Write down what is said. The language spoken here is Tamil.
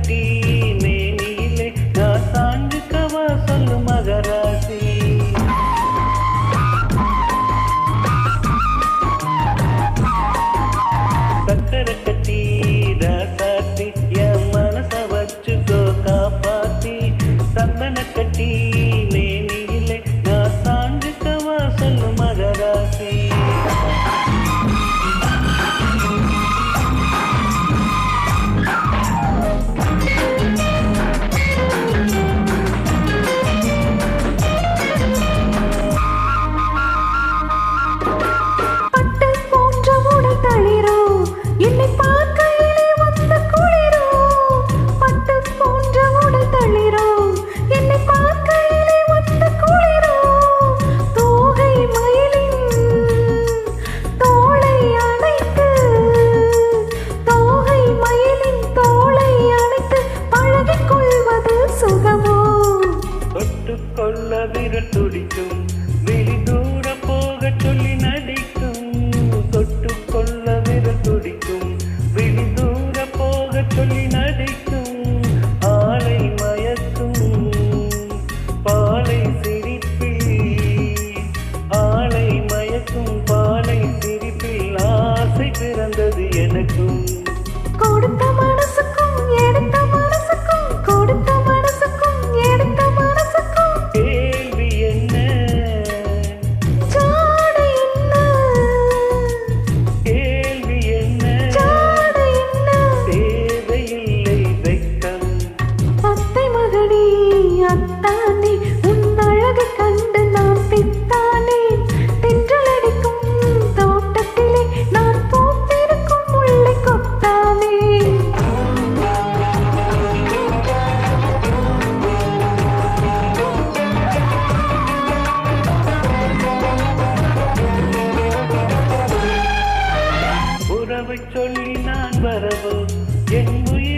கட்டி மேனியிலே நான் சாஞ்சுக்கவா சொல்லு மகராசி. சக்கரை கட்டி ராசாத்தி என் மனச வச்சுக்கோ காப்பாத்தி. சந்தன கட்டி மேனியிலே நான் சாஞ்சுக்கவா சொல்லு மகராசி. என்னை பார்க்கையிலே வந்த குளிரோ, பட்டு போன்ற உடல் தளிரோ, என்னை பார்க்கையிலே வந்த குளிரோ, தோகை மயிலின் தோளை அணைத்து, தோகை மயிலின் தோளை அணைத்து பழகிக் கொள்வது சுகமோ. தொட்டுக்கொள்ள விரல் துடிக்கும், வெளி தூர போக சொல்லி நடிக்கும். தொட்டுக்கொள்ள விரல் துடிக்கும், வெளி தூர போக சொல்லி நடிக்கும். ஆளை மயக்கும் பாலை சிரிப்பில், ஆளை மயக்கும் பாலை சிரிப்பில் ஆசை பிறந்தது எனக்கும். கொடுத்த மனசுக்கும் எடுத்த மனசுக்கும், கொடுத்த மனசுக்கும் எடுத்த மனசுக்கும் கேள்வி என்ன, ஜாடை என்ன, கேள்வி என்ன, ஜாடை என்ன. தேவையில்லை வெட்கம். அத்தை மகனே அத்தானே, உன் அழகை கண்டு நான் பித்தானே. தென்றல் அடிக்கும் தோட்டத்திலே நான் பூத்திருக்கும் முல்லை கொத்தானே. உறவை சொல்லி நான் வரவோ, என் உயிர்